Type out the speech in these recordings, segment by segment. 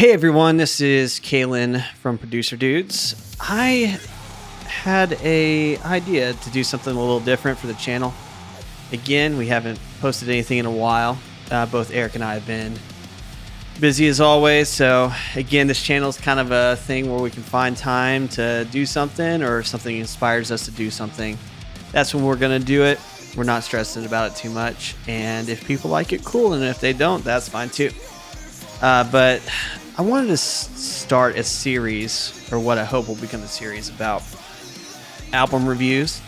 Hey everyone, this is Kalen from Producer Dudes. I had a idea to do something a little different for the channel. Again, we haven't posted anything in a while. Both Eric and I have been busy as always. So again, this channel is kind of a thing where we can find time to do something, or if something inspires us to do something, that's when we're going to do it. We're not stressing about it too much. And if people like it, cool. And if they don't, that's fine too. But I wanted to start a series, or what I hope will become a series, about album reviews.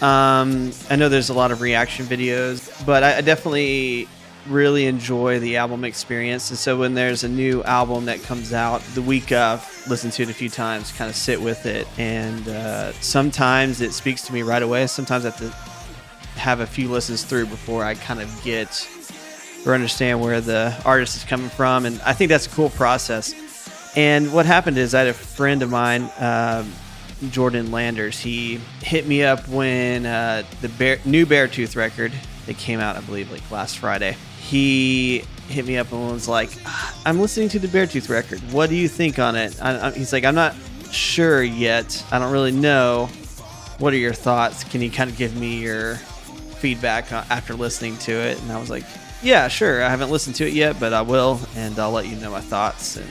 I know there's a lot of reaction videos, but I definitely really enjoy the album experience. And so when there's a new album that comes out the week of, listen to it a few times, kind of sit with it. And sometimes it speaks to me right away. Sometimes I have to have a few listens through before I kind of get or understand where the artist is coming from. And I think that's a cool process. And what happened is I had a friend of mine, Jordan Landers. He hit me up when the new Beartooth record that came out, I believe, like last Friday. He hit me up and was like, I'm listening to the Beartooth record. What do you think on it? He's like, I'm not sure yet. I don't really know. What are your thoughts? Can you kind of give me your feedback after listening to it? And I was like, yeah, sure. I haven't listened to it yet, but I will, and I'll let you know my thoughts. And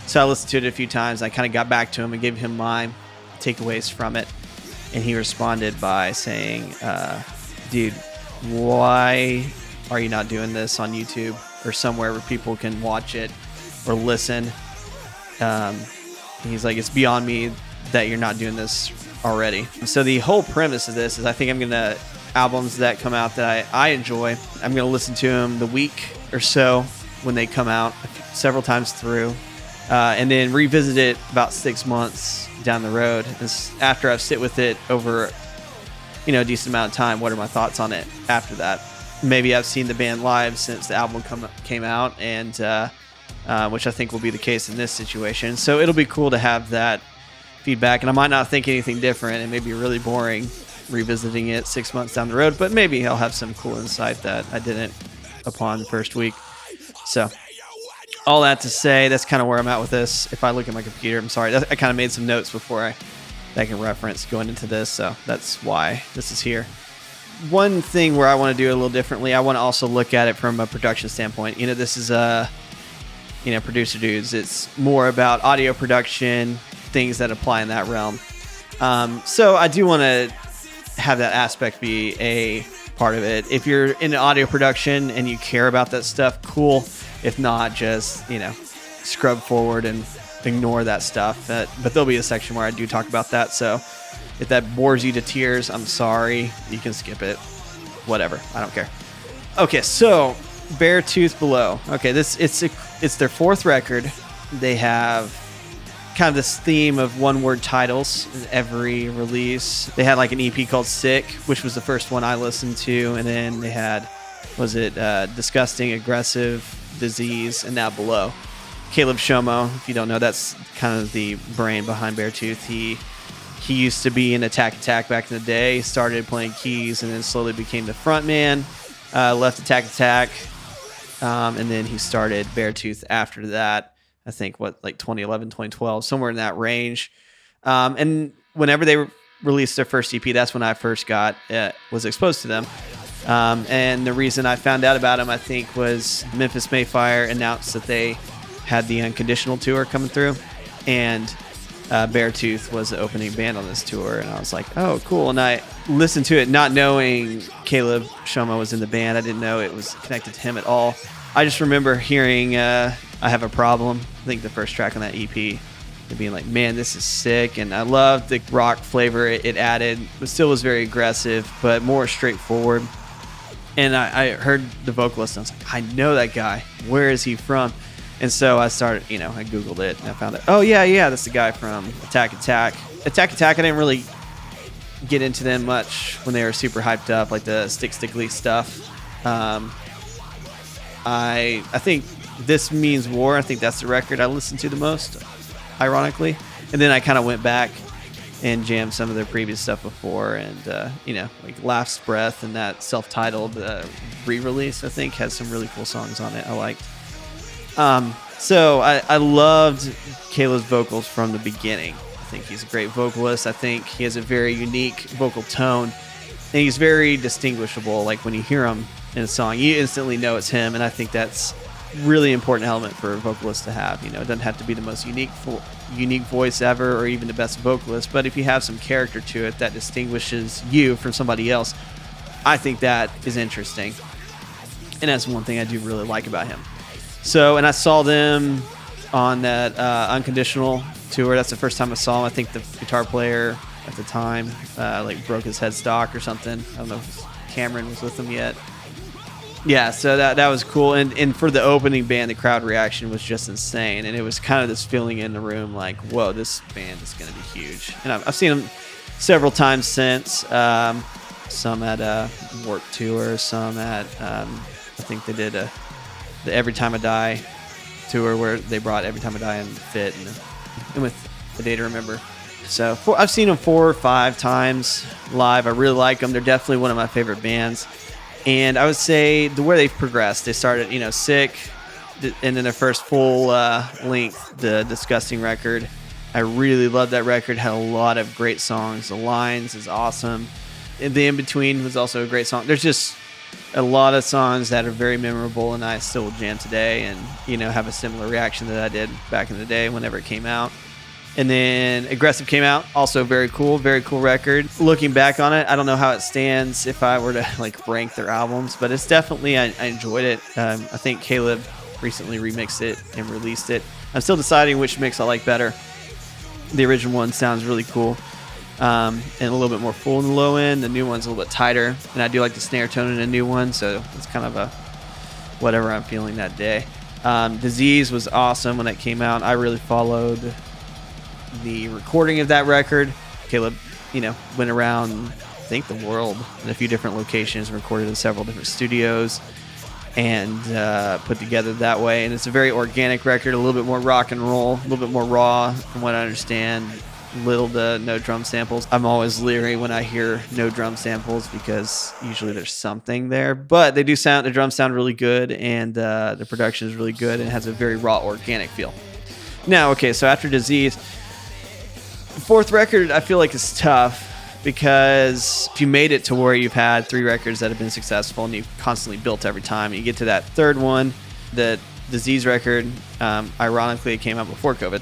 so I listened to it a few times. I kind of got back to him and gave him my takeaways from it. And he responded by saying, dude, why are you not doing this on YouTube or somewhere where people can watch it or listen? He's like, it's beyond me that you're not doing this already. So the whole premise of this is I think I'm going to albums that come out that I enjoy. I'm going to listen to them the week or so when they come out, several times through, and then revisit it about 6 months down the road. After I've sit with it over, a decent amount of time, what are my thoughts on it after that? Maybe I've seen the band live since the album came out, and which I think will be the case in this situation. So it'll be cool to have that feedback, and I might not think anything different. It may be really boring revisiting it 6 months down the road, but maybe I'll have some cool insight that I didn't upon the first week. So all that to say, that's kind of where I'm at with this. If I look at my computer, I'm sorry, I kind of made some notes before I can reference going into this, so that's why this is here. One thing where I want to do it a little differently, I want to also look at it from a production standpoint. This is Producer Dudes. It's more about audio production, things that apply in that realm. So I do want to have that aspect be a part of it. If you're in audio production and you care about that stuff, cool. If not, just scrub forward and ignore that stuff. But there'll be a section where I do talk about that. So if that bores you to tears, I'm sorry. You can skip it. Whatever. I don't care. Okay, so Beartooth Below. Okay, it's their fourth record. They have kind of this theme of one-word titles in every release. They had like an EP called Sick, which was the first one I listened to, and then they had, Disgusting, Aggressive, Disease, and now Below. Caleb Shomo, if you don't know, that's kind of the brain behind Beartooth. He used to be in Attack back in the day, started playing keys, and then slowly became the front man, left Attack, and then he started Beartooth after that. I think 2011, 2012, somewhere in that range. And whenever they released their first EP, that's when I first was exposed to them. And the reason I found out about them, I think, was Memphis Mayfire announced that they had the Unconditional tour coming through, and Beartooth was the opening band on this tour. And I was like, oh, cool. And I listened to it not knowing Caleb Shomo was in the band. I didn't know it was connected to him at all. I just remember hearing I Have a Problem, I think the first track on that EP, and being like, man, this is sick. And I loved the rock flavor it added, but still was very aggressive, but more straightforward. And I heard the vocalist, and I was like, I know that guy. Where is he from? And so I started, I Googled it, and I found out, oh, yeah, that's the guy from Attack. Attack, I didn't really get into them much when they were super hyped up, like the Stickly stuff. I think This Means War, I think that's the record I listened to the most, ironically. And then I kind of went back and jammed some of their previous stuff before, and like Last Breath and that self-titled re-release, I think, has some really cool songs on it I liked. So I loved Caleb's vocals from the beginning. I think he's a great vocalist. I think he has a very unique vocal tone, and he's very distinguishable. Like when you hear him in a song, you instantly know it's him, and I think that's really important element for a vocalist to have. You know, it doesn't have to be the most unique voice ever or even the best vocalist, but if you have some character to it that distinguishes you from somebody else, I think that is interesting. And that's one thing I do really like about him. So, and I saw them on that Unconditional tour. That's the first time I saw him. I think the guitar player at the time like broke his headstock or something. I don't know if Cameron was with him yet. Yeah, so that was cool. And for the opening band, the crowd reaction was just insane. And it was kind of this feeling in the room like, whoa, this band is going to be huge. And I've seen them several times since. Some at Warped Tour, some at, I think they did the Every Time I Die tour where they brought Every Time I Die and Fit and with A Day to Remember. So I've seen them 4 or 5 times live. I really like them. They're definitely one of my favorite bands. And I would say the way they've progressed, they started, Sick, and then their first full length, the Disgusting record. I really loved that record. Had a lot of great songs. The Lines is awesome. And the In Between was also a great song. There's just a lot of songs that are very memorable, and I still jam today, and have a similar reaction that I did back in the day whenever it came out. And then Aggressive came out, also very cool record. Looking back on it, I don't know how it stands if I were to rank their albums, but it's definitely, I enjoyed it. I think Caleb recently remixed it and released it. I'm still deciding which mix I like better. The original one sounds really cool. And a little bit more full in the low end. The new one's a little bit tighter, and I do like the snare tone in the new one, so it's kind of a whatever I'm feeling that day. Disease was awesome when it came out. I really followed the recording of that record. Caleb, went around, I think, the world in a few different locations, recorded in several different studios, and put together that way. And it's a very organic record, a little bit more rock and roll, a little bit more raw, from what I understand. Little to no drum samples. I'm always leery when I hear no drum samples because usually there's something there, but they do sound, the drums sound really good, and the production is really good, and it has a very raw, organic feel. Now, okay, so after Disease, fourth record I feel like is tough, because if you made it to where you've had 3 records that have been successful and you've constantly built every time, and you get to that third one, the Disease record, ironically it came out before COVID,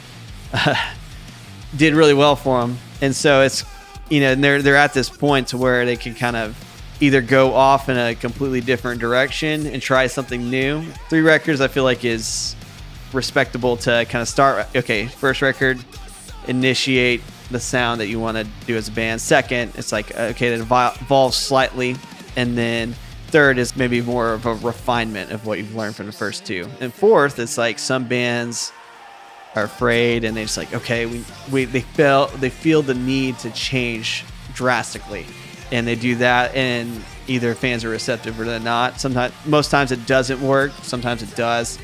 did really well for them, and so it's and they're at this point to where they can kind of either go off in a completely different direction and try something new. 3 records I feel like is respectable to kind of start. Okay, first record, initiate the sound that you want to do as a band. Second, it's like, okay, it evolves slightly, and then third is maybe more of a refinement of what you've learned from the first 2. And fourth, it's like some bands are afraid, and they just like, okay, they feel the need to change drastically, and they do that, and either fans are receptive or they're not. Most times it doesn't work, sometimes it does.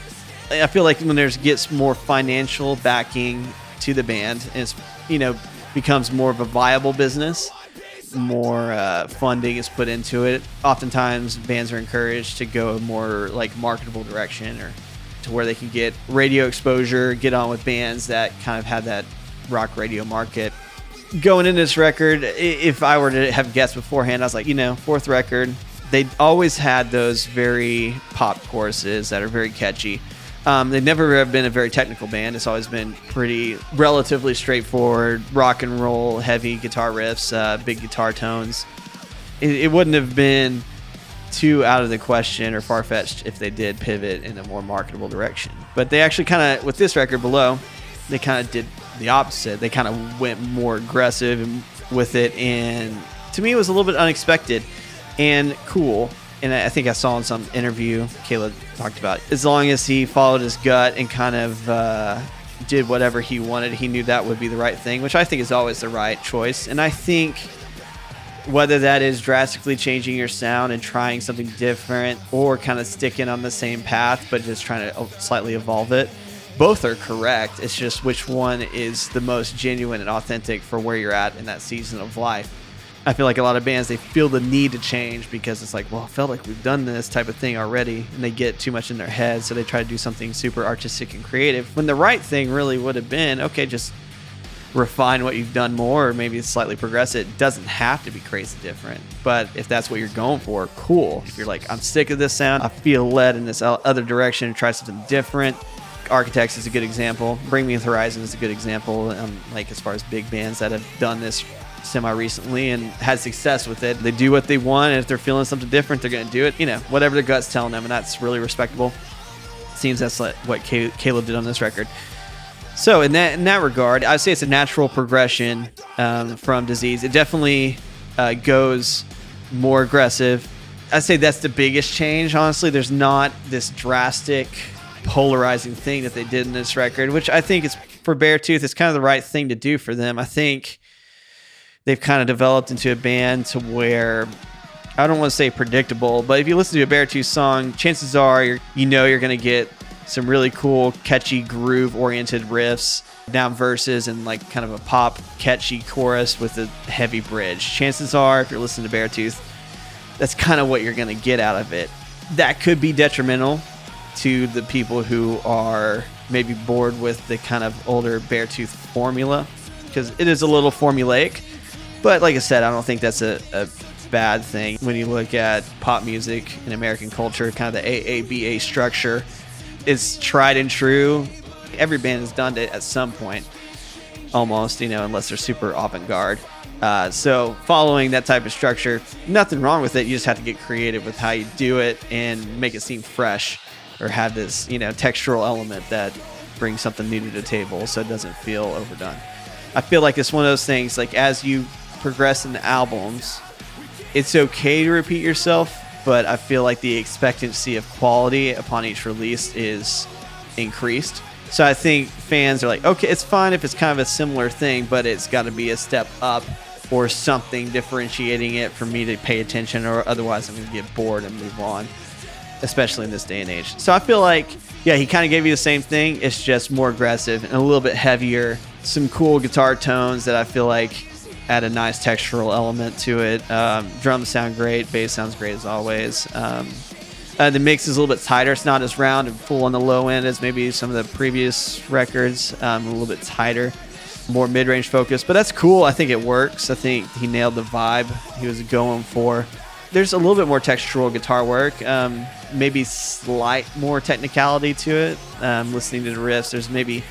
I feel like when there gets more financial backing to the band, and it's becomes more of a viable business, more funding is put into it, oftentimes bands are encouraged to go a more marketable direction, or to where they can get radio exposure, get on with bands that kind of have that rock radio market. Going into this record, if I were to have guessed beforehand, I was like, fourth record, they always had those very pop choruses that are very catchy. They've never have been a very technical band. It's always been pretty relatively straightforward, rock and roll, heavy guitar riffs, big guitar tones. It wouldn't have been too out of the question or far-fetched if they did pivot in a more marketable direction. But they actually kind of, with this record Below, they kind of did the opposite. They kind of went more aggressive with it, and to me it was a little bit unexpected and cool. And I think I saw in some interview Caleb talked about, as long as he followed his gut and kind of did whatever he wanted, he knew that would be the right thing, which I think is always the right choice. And I think whether that is drastically changing your sound and trying something different, or kind of sticking on the same path but just trying to slightly evolve it, both are correct. It's just which one is the most genuine and authentic for where you're at in that season of life. I feel like a lot of bands, they feel the need to change because it's like, well, I felt like we've done this type of thing already, and they get too much in their head, so they try to do something super artistic and creative, when the right thing really would have been, okay, just refine what you've done more, or maybe slightly progress it. It doesn't have to be crazy different, but if that's what you're going for, cool. If you're like, I'm sick of this sound, I feel led in this other direction, try something different. Architects is a good example. Bring Me the Horizon is a good example, like as far as big bands that have done this semi-recently and had success with it. They do what they want, and if they're feeling something different, they're going to do it, whatever their gut's telling them, and that's really respectable. Seems that's like what Caleb did on this record. So in that regard, I'd say it's a natural progression from Disease. It definitely goes more aggressive. I'd say that's the biggest change, honestly. There's not this drastic, polarizing thing that they did in this record, which I think is, for Beartooth, it's kind of the right thing to do for them. I think they've kind of developed into a band to where, I don't want to say predictable, but if you listen to a Beartooth song, chances are you're going to get some really cool, catchy, groove-oriented riffs, down verses, and like kind of a pop, catchy chorus with a heavy bridge. Chances are, if you're listening to Beartooth, that's kind of what you're going to get out of it. That could be detrimental to the people who are maybe bored with the kind of older Beartooth formula, because it is a little formulaic. But like I said, I don't think that's a bad thing. When you look at pop music in American culture, kind of the AABA structure is tried and true. Every band has done it at some point, almost, unless they're super avant-garde. So following that type of structure, nothing wrong with it. You just have to get creative with how you do it and make it seem fresh, or have this, textural element that brings something new to the table so it doesn't feel overdone. I feel like it's one of those things, like as you progress in the albums, it's okay to repeat yourself, but I feel like the expectancy of quality upon each release is increased. So I think fans are like, okay, it's fine if it's kind of a similar thing, but it's got to be a step up or something differentiating it for me to pay attention, or otherwise I'm going to get bored and move on, especially in this day and age. So I feel like, yeah, he kind of gave you the same thing. It's just more aggressive and a little bit heavier. Some cool guitar tones that I feel like add a nice textural element to it. Drums sound great. Bass sounds great as always. The mix is a little bit tighter. It's not as round and full on the low end as maybe some of the previous records. A little bit tighter, more mid-range focus, but that's cool. I think it works. I think he nailed the vibe he was going for. There's a little bit more textural guitar work, maybe slight more technicality to it. Listening to the riffs, there's maybe,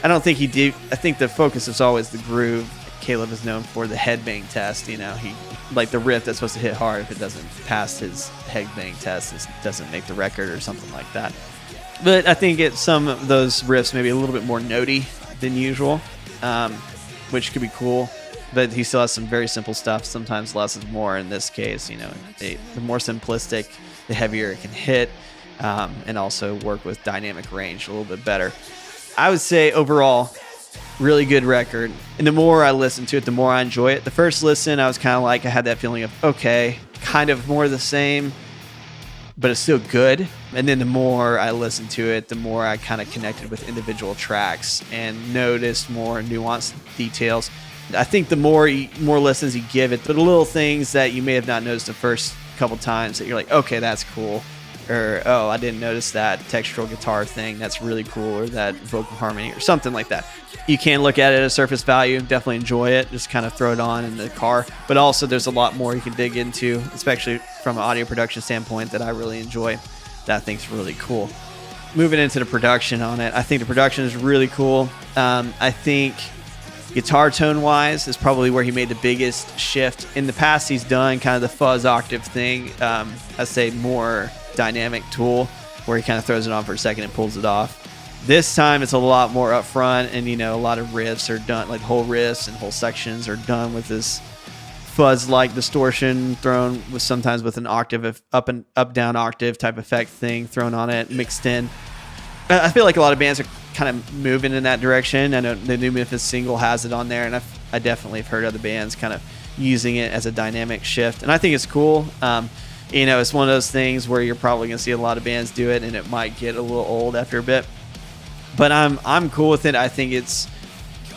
I don't think he did. I think the focus is always the groove. Caleb is known for the headbang test. He like the riff that's supposed to hit hard. If it doesn't pass his headbang test, it doesn't make the record or something like that. But I think some of those riffs maybe a little bit more notey than usual, which could be cool. But he still has some very simple stuff. Sometimes less is more. In this case, the more simplistic, the heavier it can hit, and also work with dynamic range a little bit better. I would say overall, really good record. And the more I listen to it, the more I enjoy it. The first listen, I was kind of like, I had that feeling of, okay, kind of more the same, but it's still good. And then the more I listened to it, the more I kind of connected with individual tracks and noticed more nuanced details. I think the more listens you give it, the little things that you may have not noticed the first couple times that you're like, okay, that's cool. Or, oh, I didn't notice that textural guitar thing. That's really cool. Or that vocal harmony or something like that. You can look at it at surface value. Definitely enjoy it. Just kind of throw it on in the car. But also there's a lot more you can dig into, especially from an audio production standpoint, that I really enjoy. That I think is really cool. Moving into the production on it, I think the production is really cool. I think guitar tone wise is probably where he made the biggest shift. In the past, he's done kind of the fuzz octave thing. I'd say more dynamic tool where he kind of throws it on for a second and pulls it off. This time it's a lot more upfront, and a lot of riffs are done, like whole riffs and whole sections are done with this fuzz-like distortion thrown with sometimes with an octave of up down octave type effect thing thrown on it, mixed in. I feel like a lot of bands are kind of moving in that direction. I know the New Memphis single has it on there, and I definitely have heard other bands kind of using it as a dynamic shift, and I think it's cool. It's one of those things where you're probably going to see a lot of bands do it, and it might get a little old after a bit. But I'm cool with it. I think it's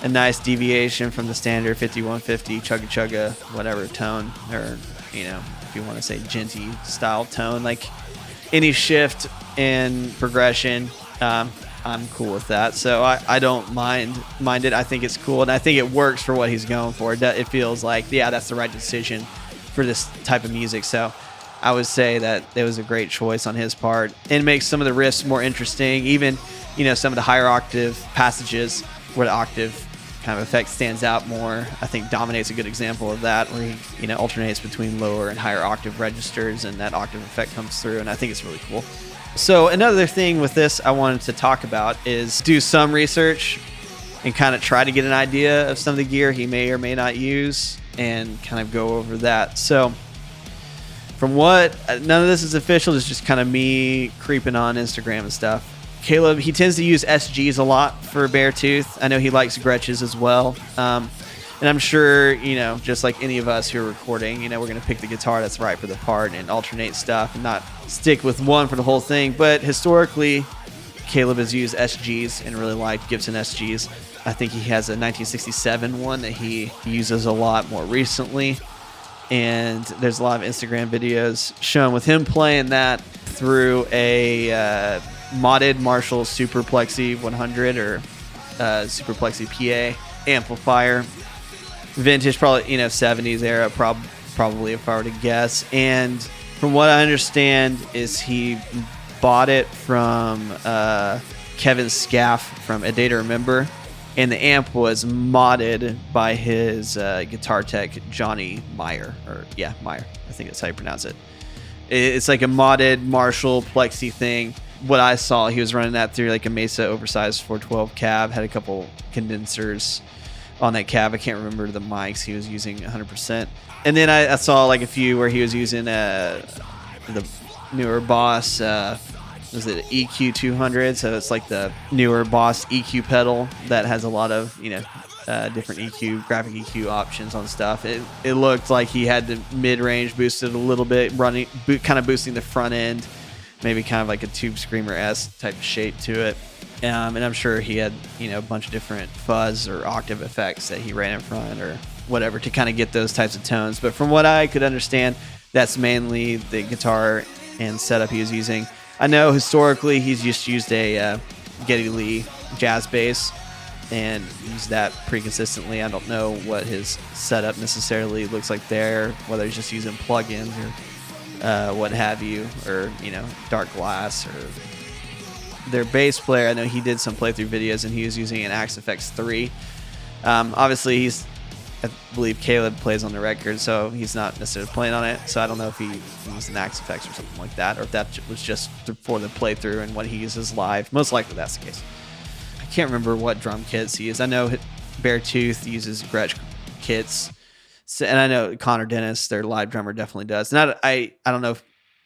a nice deviation from the standard 5150 chugga chugga whatever tone, or if you want to say djenty style tone. Like any shift in progression, I'm cool with that. So I don't mind it. I think it's cool, and I think it works for what he's going for. It feels like, yeah, that's the right decision for this type of music. So I would say that it was a great choice on his part, and makes some of the riffs more interesting. Even some of the higher octave passages where the octave kind of effect stands out more. I think Dominate's a good example of that, where he alternates between lower and higher octave registers, and that octave effect comes through, and I think it's really cool. So another thing with this I wanted to talk about is do some research and kind of try to get an idea of some of the gear he may or may not use, and kind of go over that. So from what, none of this is official, it's just kind of me creeping on Instagram and stuff. Caleb, he tends to use SGs a lot for Beartooth. I know he likes Gretches as well. And I'm sure, just like any of us who are recording, we're going to pick the guitar that's right for the part and alternate stuff and not stick with one for the whole thing. But historically, Caleb has used SGs and really liked Gibson SGs. I think he has a 1967 one that he uses a lot more recently. And there's a lot of Instagram videos shown with him playing that through a modded Marshall Super Plexi 100 or Super Plexi PA amplifier. Vintage, probably 70s era, probably if I were to guess. And from what I understand is he bought it from Kevin Scaff from A Day to Remember, and the amp was modded by his guitar tech Johnny Meyer, Meyer, I think that's how you pronounce it. It's like a modded Marshall Plexi thing. What I saw, he was running that through like a Mesa oversized 412 cab, had a couple condensers on that cab. I can't remember the mics he was using 100%. And then I saw like a few where he was using the newer Boss, was it EQ 200? So it's like the newer Boss EQ pedal that has a lot of different EQ, graphic EQ options on stuff. It looked like he had the mid-range boosted a little bit, kind of boosting the front end, maybe kind of like a Tube Screamer-esque type of shape to it. And I'm sure he had, a bunch of different fuzz or octave effects that he ran in front or whatever to kind of get those types of tones. But from what I could understand, that's mainly the guitar and setup he was using. I know historically he's just used a Geddy Lee jazz bass and used that pretty consistently. I don't know what his setup necessarily looks like there, whether he's just using plugins or what have you, or dark glass, or their bass player. I know he did some playthrough videos and he was using an Axe FX 3. Obviously I believe Caleb plays on the record, so he's not necessarily playing on it, so I don't know if he used an Axe FX or something like that, or if that was just for the playthrough and what he uses live. Most likely that's the case. I can't remember what drum kits he used. I know Beartooth uses Gretsch kits. So, and I know Connor Dennis, their live drummer, definitely does. And I don't know if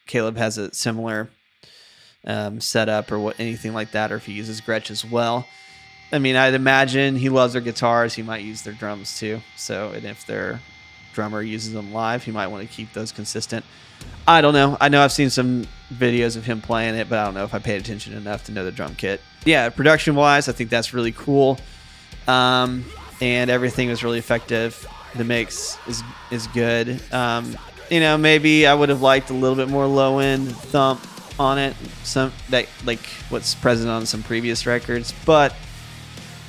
Caleb has a similar setup or anything like that, or if he uses Gretsch as well. I mean, I'd imagine he loves their guitars. He might use their drums too. So, and if their drummer uses them live, he might want to keep those consistent. I don't know. I know I've seen some videos of him playing it, but I don't know if I paid attention enough to know the drum kit. Yeah, production-wise, I think that's really cool. And everything was really effective. The mix is good. Maybe I would have liked a little bit more low-end thump on it, some that like what's present on some previous records, but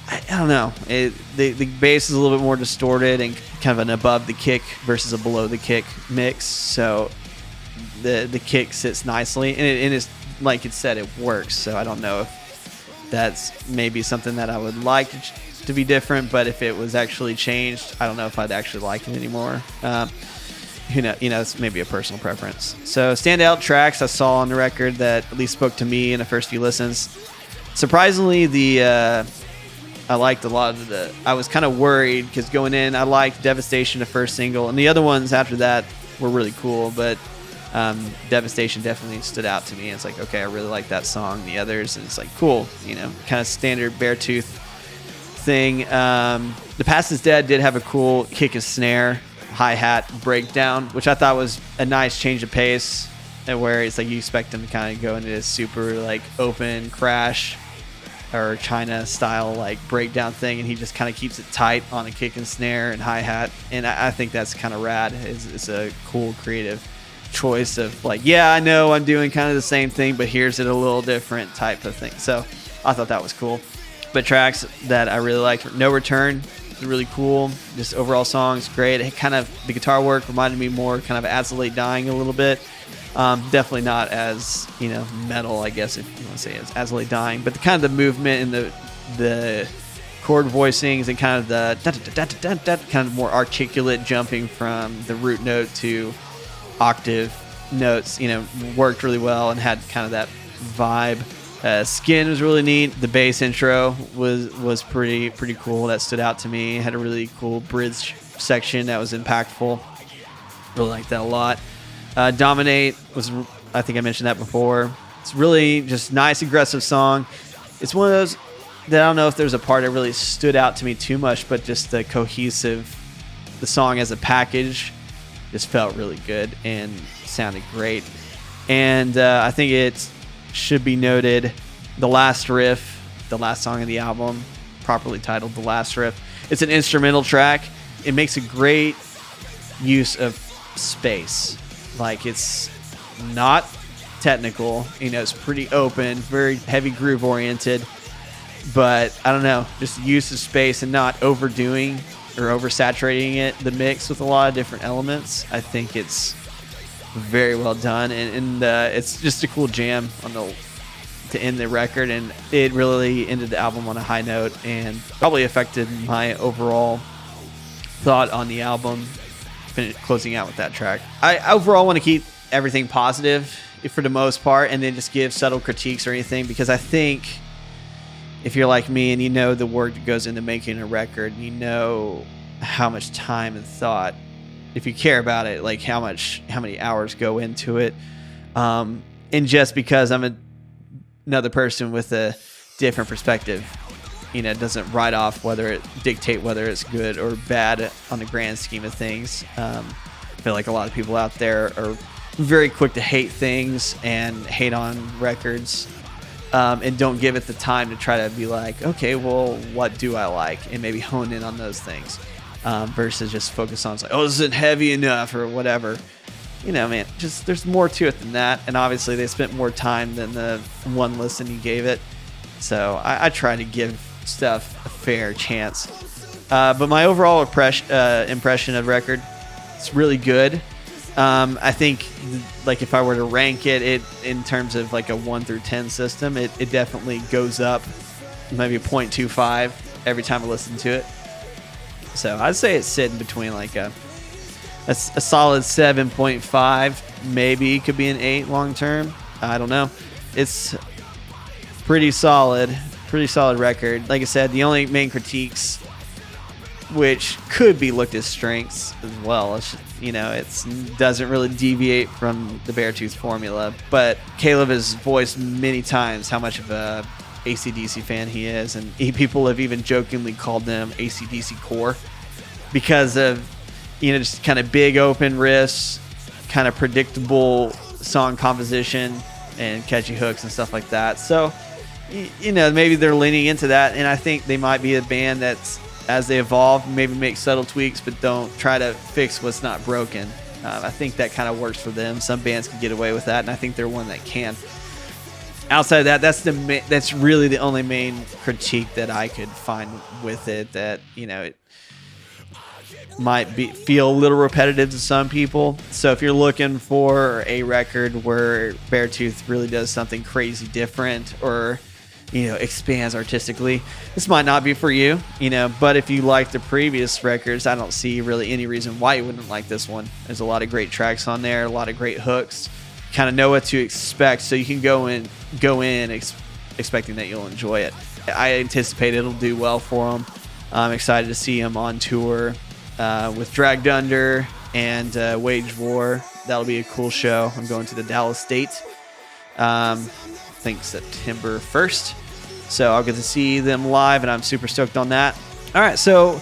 I don't know. The bass is a little bit more distorted and kind of an above the kick versus a below the kick mix, so the kick sits nicely, and it's like it said, it works. So I don't know if that's maybe something that I would like to be different, but if it was actually changed, I don't know if I'd actually like it anymore. It's maybe a personal preference. So Standout Tracks I saw on the record that at least spoke to me in the first few listens. Surprisingly, I liked a lot of I was kind of worried because going in, I liked Devastation, the first single, and the other ones after that were really cool, but Devastation definitely stood out to me. It's like, okay, I really like that song. The others, and it's like, cool, kind of standard Beartooth thing. The Past is Dead did have a cool kick and snare hi-hat breakdown, which I thought was a nice change of pace, where it's like you expect them to kind of go into this super like open crash or China style like breakdown thing, and he just kind of keeps it tight on a kick and snare and hi-hat, and I think that's kind of rad. It's a cool creative choice of like, yeah, I know I'm doing kind of the same thing, but here's it a little different type of thing. So I thought that was cool. But tracks that I really liked, No Return, really cool. Just overall songs, great. It kind of, the guitar work reminded me more kind of As the Late Dying a little bit. Definitely not as, metal, I guess, if you want to say it, As the Late Dying, but the kind of the movement and the chord voicings and kind of the kind of more articulate jumping from the root note to octave notes, worked really well and had kind of that vibe. Skin was really neat. The bass intro was pretty cool. That stood out to me. Had a really cool bridge section that was impactful. Really liked that a lot. Dominate was, I think I mentioned that before. It's really just nice, aggressive song. It's one of those that I don't know if there's a part that really stood out to me too much, but just the song as a package just felt really good and sounded great. And I think it should be noted, the Last Riff, the last song of the album, properly titled The Last Riff. It's an instrumental track. It makes a great use of space. Like, it's not technical, it's pretty open, very heavy groove oriented, but I don't know, just use of space and not overdoing or oversaturating the mix with a lot of different elements. I think it's very well done, and it's just a cool jam to end the record, and it really ended the album on a high note and probably affected my overall thought on the album, closing out with that track. I overall want to keep everything positive for the most part, and then just give subtle critiques or anything, because I think if you're like me and you know the work that goes into making a record, you know how much time and thought, if you care about it, like how many hours go into it. And just because I'm another person with a different perspective, it doesn't dictate whether it's good or bad on the grand scheme of things. I feel like a lot of people out there are very quick to hate things and hate on records, and don't give it the time to try to be like, okay, well, what do I like? And maybe hone in on those things. Versus just focus on, like, oh, this isn't heavy enough or whatever. Man, just there's more to it than that. And obviously they spent more time than the one listen you gave it. So I try to give stuff a fair chance. But my overall impression of the record, it's really good. I think, like, if I were to rank it in terms of like a 1 through 10 system, it definitely goes up maybe a 0.25 every time I listen to it. So I'd say it's sitting between like a solid 7.5, maybe could be an 8 long term. I don't know. It's pretty solid record. Like I said, the only main critiques, which could be looked as strengths as well, it doesn't really deviate from the Beartooth formula. But Caleb has voiced many times how much of a AC/DC fan he is, and people have even jokingly called them AC/DC core because of just kind of big open riffs, kind of predictable song composition and catchy hooks and stuff like that. So maybe they're leaning into that, and I think they might be a band that's, as they evolve, maybe make subtle tweaks but don't try to fix what's not broken. I think that kind of works for them. Some bands can get away with that, and I think they're one that can. Outside of that, that's really the only main critique that I could find with it, that it might feel a little repetitive to some people. So if you're looking for a record where Beartooth really does something crazy different or expands artistically, this might not be for you. But if you like the previous records, I don't see really any reason why you wouldn't like this one. There's a lot of great tracks on there, a lot of great hooks. Kind of know what to expect, so you can go in expecting that you'll enjoy it. I anticipate it'll do well for them. I'm excited to see them on tour with Dragged Under and Wage War. That'll be a cool show. I'm going to the Dallas State, I think September 1st. So I'll get to see them live, and I'm super stoked on that. All right, so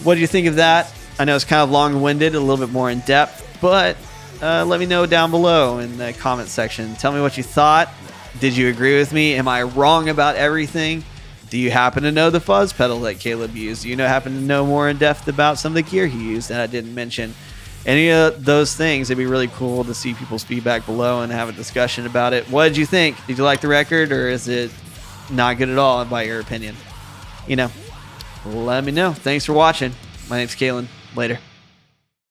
what do you think of that? I know it's kind of long-winded, a little bit more in depth, but let me know down below in the comment section. Tell me what you thought. Did you agree with me? Am I wrong about everything? Do you happen to know the fuzz pedal that Caleb used? Do you happen to know more in depth about some of the gear he used that I didn't mention? Any of those things, it'd be really cool to see people's feedback below and have a discussion about it. What did you think? Did you like the record, or is it not good at all, by your opinion? Let me know. Thanks for watching. My name's Kalen. Later.